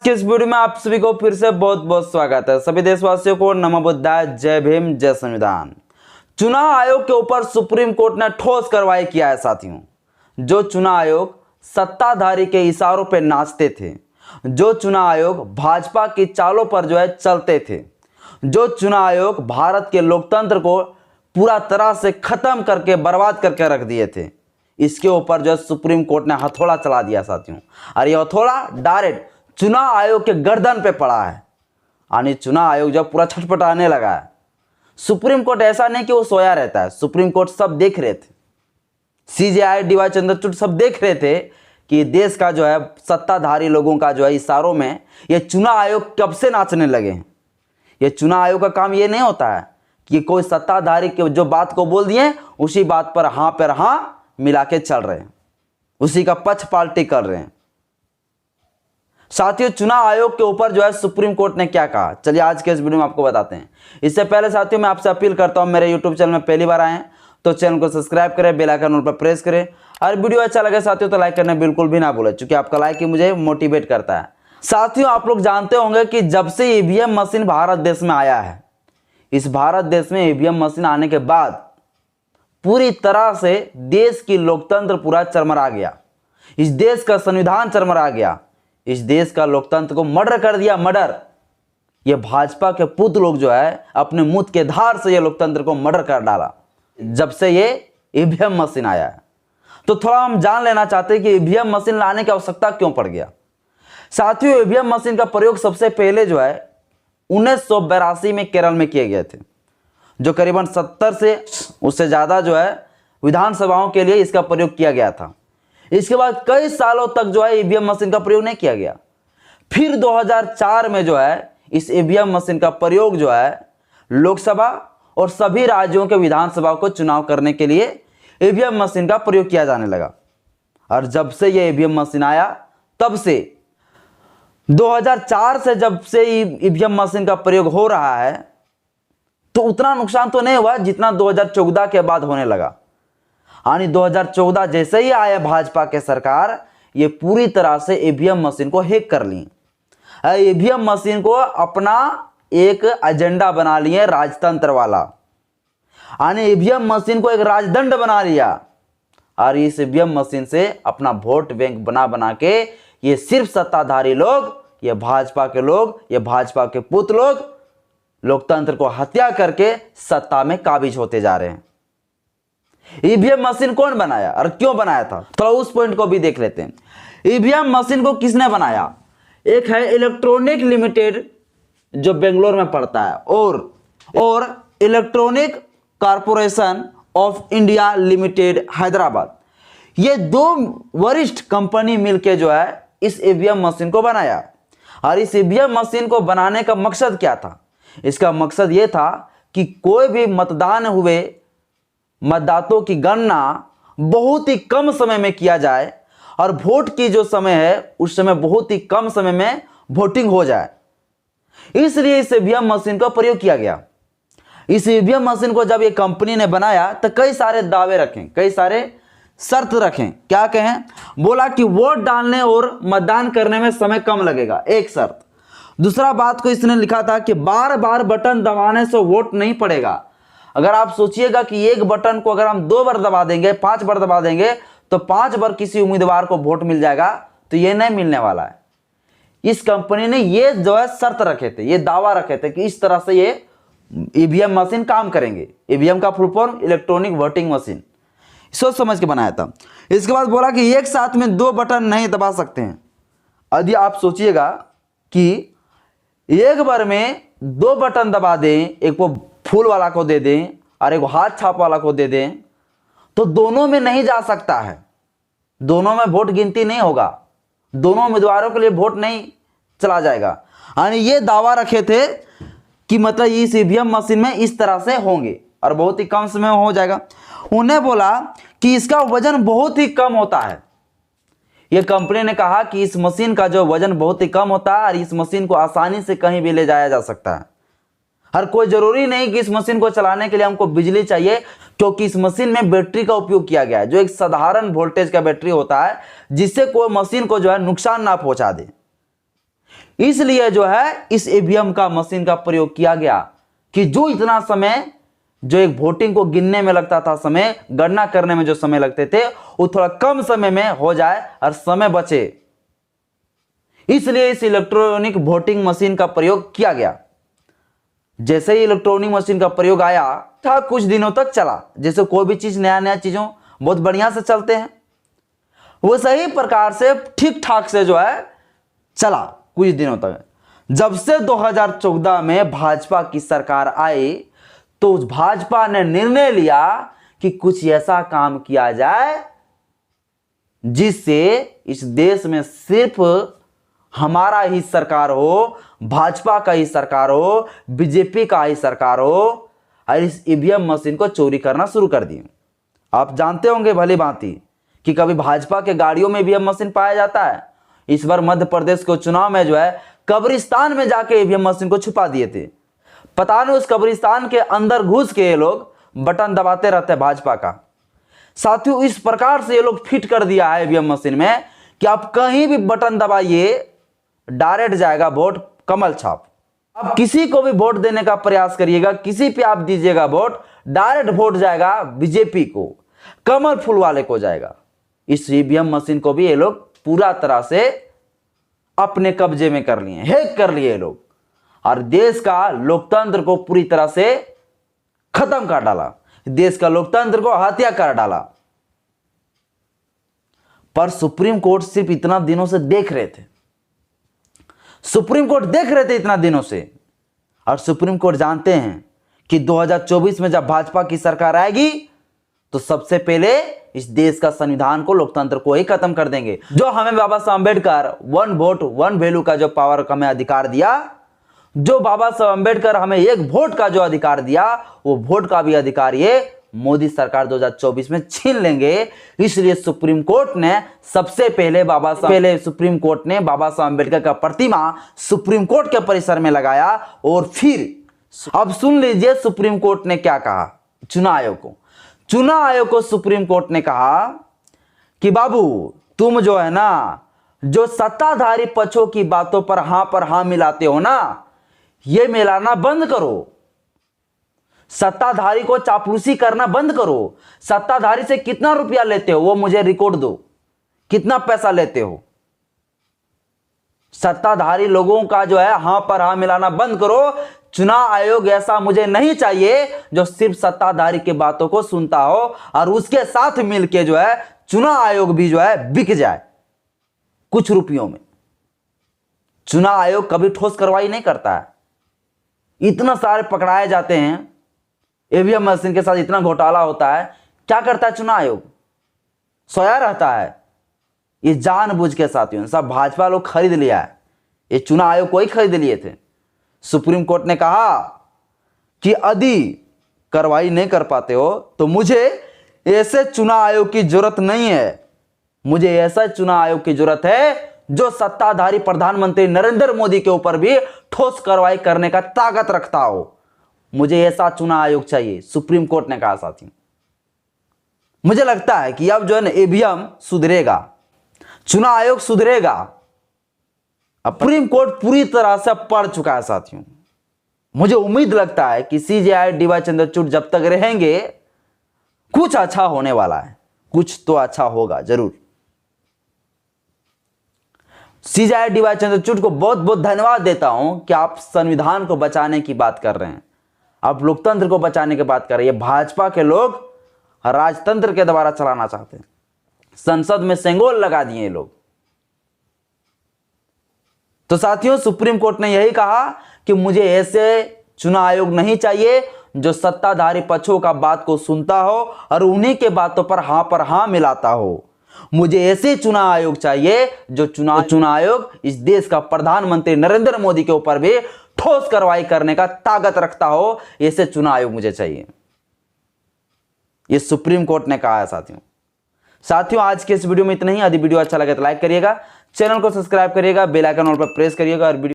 कि इस वीडियो में आप सभी को फिर से बहुत बहुत स्वागत है। सभी देशवासियों को नमो बुद्धाय, जय भीम, जय संविधान। चुनाव आयोग के ऊपर सुप्रीम कोर्ट ने ठोस कार्रवाई किया है साथियों। जो चुनाव आयोग सत्ताधारी के इशारों पर नाचते थे, जो चुनाव आयोग भाजपा की चालों पर चलते थे, जो चुनाव आयोग भारत के लोकतंत्र को पूरा तरह से खत्म करके बर्बाद करके रख दिए थे, इसके ऊपर सुप्रीम कोर्ट ने हथौड़ा चला दिया साथियों। और ये हथौड़ा डायरेक्ट चुनाव आयोग के गर्दन पे पड़ा है। यानी चुनाव आयोग पूरा छटपटाने लगा है। सुप्रीम कोर्ट ऐसा नहीं कि वो सोया रहता है, सुप्रीम कोर्ट सब देख रहे थे। सीजेआई, डीवाई चंद्रचूड़ सब देख रहे थे कि देश का सत्ताधारी लोगों का इशारों में ये चुनाव आयोग कब से नाचने लगे हैं। ये चुनाव आयोग का काम ये नहीं होता है कि कोई सत्ताधारी के जो बात को बोल दिए उसी बात पर हाँ मिला के चल रहे हैं, उसी का पक्षपाती कर रहे हैं। साथियों, चुनाव आयोग के ऊपर सुप्रीम कोर्ट ने क्या कहा, चलिए आज के इस वीडियो में आपको बताते हैं। इससे पहले साथियों मैं आपसे अपील करता हूं, मेरे यूट्यूब चैनल में पहली बार आए हैं तो चैनल को सब्सक्राइब करें, बेल आइकन पर प्रेस करें। और वीडियो अच्छा लगे साथियों तो लाइक करना बिल्कुल भी ना भूलें, क्योंकि आपका लाइक ही मुझे मोटिवेट करता है। साथियों, आप लोग जानते होंगे कि जब से ईवीएम मशीन भारत देश में आया है, इस भारत देश में ईवीएम मशीन आने के बाद पूरी तरह से देश की लोकतंत्र पूरा चरमरा गया। इस देश का संविधान चरमरा गया। इस देश का लोकतंत्र को मर्डर कर दिया, मर्डर। ये भाजपा के पुत लोग अपने मुंह के धार से ये लोकतंत्र को मर्डर कर डाला जब से ये ईवीएम मशीन आया है। तो थोड़ा हम जान लेना चाहते हैं कि ईवीएम मशीन लाने की आवश्यकता क्यों पड़ गया। साथियों, ईवीएम मशीन का प्रयोग सबसे पहले 1982 में केरल में किए गए थे, जो करीबन 70 से उससे ज्यादा विधानसभाओं के लिए इसका प्रयोग किया गया था। इसके बाद कई सालों तक ईवीएम मशीन का प्रयोग नहीं किया गया। फिर 2004 में इस ईवीएम मशीन का प्रयोग लोकसभा और सभी राज्यों के विधानसभा को चुनाव करने के लिए ईवीएम मशीन का प्रयोग किया जाने लगा। और जब से ये ईवीएम मशीन आया, तब से 2004 से जब से ईवीएम मशीन का प्रयोग हो रहा है, तो उतना नुकसान तो नहीं हुआ जितना 2014 के बाद होने लगा। यानी 2014 जैसे ही आया भाजपा के सरकार, ये पूरी तरह से ईवीएम मशीन को हैक कर ली। ईवीएम मशीन को अपना एक एजेंडा बना लिए, राजतंत्र वाला। यानी ईवीएम मशीन को एक राजदंड बना लिया। और इस ईवीएम मशीन से अपना वोट बैंक बना के ये सिर्फ सत्ताधारी लोग, ये भाजपा के लोग, ये भाजपा के पुत लोग लोकतंत्र को हत्या करके सत्ता में काबिज होते जा रहे हैं। ईवीएम मशीन कौन बनाया और क्यों बनाया था, थोड़ा उस पॉइंट को भी देख लेते हैं। ईवीएम मशीन को किसने बनाया? एक है इलेक्ट्रॉनिक लिमिटेड, जो बेंगलोर में पड़ता है, और electronic corporation of India limited, Hyderabad. ये दो वरिष्ठ कंपनी मिलके इस ईवीएम मशीन को बनाया। और इस ईवीएम मशीन को बनाने का मकसद क्या था? इसका मकसद यह था कि कोई भी मतदान हुए मतदाताओं की गणना बहुत ही कम समय में किया जाए, और वोट की जो समय है उस समय बहुत ही कम समय में वोटिंग हो जाए। इसलिए इस ईवीएम मशीन का प्रयोग किया गया। इस ईवीएम मशीन को जब ये कंपनी ने बनाया तो कई सारे दावे रखें, कई सारे शर्त रखें। क्या कहें? बोला कि वोट डालने और मतदान करने में समय कम लगेगा, एक शर्त। दूसरा बात को इसने लिखा था कि बार बार बटन दबाने से वोट नहीं पड़ेगा। अगर आप सोचिएगा कि एक बटन को अगर हम 2 बार दबा देंगे, 5 बार दबा देंगे, तो 5 बार किसी उम्मीदवार को वोट मिल जाएगा, तो ये नहीं मिलने वाला है। इस कंपनी ने ये शर्त रखे थे, ये दावा रखे थे कि इस तरह से ये ईवीएम मशीन काम करेंगे। ईवीएम का full form electronic voting machine, सोच समझ के बनाया था। इसके बाद बोला कि एक साथ में 2 बटन नहीं दबा सकते हैं। यदि आप सोचिएगा कि एक बार में 2 बटन दबा दें, एक वो फूल वाला को दे दें और एक हाथ छाप वाला को दे दें, तो दोनों में नहीं जा सकता है, दोनों में वोट गिनती नहीं होगा, दोनों उम्मीदवारों के लिए वोट नहीं चला जाएगा। यानी ये दावा रखे थे कि मतलब इस ईवीएम मशीन में इस तरह से होंगे और बहुत ही कम समय में हो जाएगा। उन्हें बोला कि इसका वजन बहुत ही कम होता है। यह कंपनी ने कहा कि इस मशीन का वजन बहुत ही कम होता है और इस मशीन को आसानी से कहीं भी ले जाया जा सकता है। हर कोई जरूरी नहीं कि इस मशीन को चलाने के लिए हमको बिजली चाहिए, क्योंकि इस मशीन में बैटरी का उपयोग किया गया है, जो एक साधारण वोल्टेज का बैटरी होता है, जिससे कोई मशीन को नुकसान ना पहुंचा दे। इसलिए जो है इस ईवीएम का मशीन का प्रयोग किया गया कि जो इतना समय जो एक वोटिंग को गिनने में लगता था, समय गणना करने में जो समय लगते थे, वो थोड़ा कम समय में हो जाए और समय बचे। इसलिए इस इलेक्ट्रॉनिक वोटिंग मशीन का प्रयोग किया गया। जैसे ही इलेक्ट्रॉनिक मशीन का प्रयोग आया था, कुछ दिनों तक चला। जैसे कोई भी चीज नया नया चीजों बहुत बढ़िया से चलते हैं, वो सही प्रकार से ठीक ठाक से जो है चला कुछ दिनों तक। जब से 2014 में भाजपा की सरकार आई तो उस भाजपा ने निर्णय लिया कि कुछ ऐसा काम किया जाए जिससे इस देश में सिर्फ हमारा ही सरकार हो, भाजपा का ही सरकार हो, बीजेपी का ही सरकार हो, और इस ईवीएम मशीन को चोरी करना शुरू कर दी। आप जानते होंगे भली भांति कि कभी भाजपा के गाड़ियों में ईवीएम मशीन पाया जाता है। इस बार मध्य प्रदेश के चुनाव में जो है कब्रिस्तान में जाके ईवीएम मशीन को छुपा दिए थे। पता नहीं उस कब्रिस्तान के अंदर घुस के ये लोग बटन दबाते रहते हैं भाजपा का। साथियों, इस प्रकार से ये लोग फिट कर दिया है ईवीएम मशीन में कि आप कहीं भी बटन दबाइए, डायरेक्ट जाएगा वोट कमल छाप। आप किसी को भी वोट देने का प्रयास करिएगा, किसी पे आप दीजिएगा वोट, डायरेक्ट वोट जाएगा बीजेपी को, कमल फूल वाले को जाएगा। इस ईवीएम मशीन को भी ये लोग पूरा तरह से अपने कब्जे में कर लिए, हैक कर लिए लोग, और देश का लोकतंत्र को पूरी तरह से खत्म कर डाला, देश का लोकतंत्र को हत्या कर डाला। पर सुप्रीम कोर्ट सिर्फ इतना दिनों से देख रहे थे, सुप्रीम कोर्ट देख रहे थे इतना दिनों से, और सुप्रीम कोर्ट जानते हैं कि 2024 में जब भाजपा की सरकार आएगी तो सबसे पहले इस देश का संविधान को, लोकतंत्र को ही खत्म कर देंगे। जो हमें बाबा Saheb Ambedkar one vote one value का जो पावर का हमें अधिकार दिया, जो बाबा साहब अम्बेडकर हमें एक वोट का जो अधिकार दिया, वो वोट का भी अधिकार ये मोदी सरकार 2024 में छीन लेंगे। इसलिए सुप्रीम कोर्ट ने सबसे पहले सुप्रीम कोर्ट ने बाबा साहब अम्बेडकर का प्रतिमा सुप्रीम कोर्ट के परिसर में लगाया। और फिर अब सुन लीजिए सुप्रीम कोर्ट ने क्या कहा। चुनाव आयोग को सुप्रीम कोर्ट ने कहा कि बाबू, तुम जो है ना, जो सत्ताधारी पक्षों की बातों पर हाँ मिलाते हो ना, ये मिलाना बंद करो। सत्ताधारी को चापलूसी करना बंद करो। सत्ताधारी से कितना रुपया लेते हो वो मुझे रिकॉर्ड दो, कितना पैसा लेते हो। सत्ताधारी लोगों का जो है हाँ पर हाँ मिलाना बंद करो। चुनाव आयोग ऐसा मुझे नहीं चाहिए जो सिर्फ सत्ताधारी की बातों को सुनता हो और उसके साथ मिलके जो है चुनाव आयोग भी जो है बिक जाए कुछ रुपयों में। चुनाव आयोग कभी ठोस कार्रवाई नहीं करता है। इतना सारे पकड़ाए जाते हैं, ईवीएम मशीन के साथ इतना घोटाला होता है, क्या करता है चुनाव आयोग? सोया रहता है। ये जानबूझ के साथियों सब भाजपा लोग खरीद लिया है, ये चुनाव आयोग को ही खरीद लिए थे। सुप्रीम कोर्ट ने कहा कि यदि कार्रवाई नहीं कर पाते हो तो मुझे ऐसे चुनाव आयोग की जरूरत नहीं है। मुझे ऐसा चुनाव आयोग की जरूरत है जो सत्ताधारी प्रधानमंत्री नरेंद्र मोदी के ऊपर भी ठोस कार्रवाई करने का ताकत रखता हो। मुझे ऐसा चुनाव आयोग चाहिए, सुप्रीम कोर्ट ने कहा साथियों। मुझे लगता है कि अब जो है ना ईवीएम सुधरेगा, चुनाव आयोग सुधरेगा। अब सुप्रीम कोर्ट पूरी तरह से पढ़ चुका है साथियों। मुझे उम्मीद लगता है कि सीजेआई डीवाई चंद्रचूड़ जब तक रहेंगे कुछ अच्छा होने वाला है, कुछ तो अच्छा होगा जरूर। सीजेआई डीवाई चंद्रचूड़ को बहुत बहुत धन्यवाद देता हूं कि आप संविधान को बचाने की बात कर रहे हैं, आप लोकतंत्र को बचाने की बात कर रहे हैं। भाजपा के लोग राजतंत्र के द्वारा चलाना चाहते हैं, संसद में सेंगोल लगा दिए लोग। तो साथियों सुप्रीम कोर्ट ने यही कहा कि मुझे ऐसे चुनाव आयोग नहीं चाहिए जो सत्ताधारी पक्षों का बात को सुनता हो और उन्हीं के बातों पर हाँ मिलाता हो। मुझे ऐसे चुनाव आयोग चाहिए जो चुनाव आयोग इस देश का प्रधानमंत्री नरेंद्र मोदी के ऊपर भी ठोस कार्रवाई करने का ताकत रखता हो। ऐसे चुनाव आयोग मुझे चाहिए, ये सुप्रीम कोर्ट ने कहा है साथियों। आज के इस वीडियो में इतना ही। यदि वीडियो अच्छा लगे तो लाइक करिएगा, चैनल को सब्सक्राइब करिएगा, बेल आइकन ऑल पर प्रेस करिएगा और वीडियो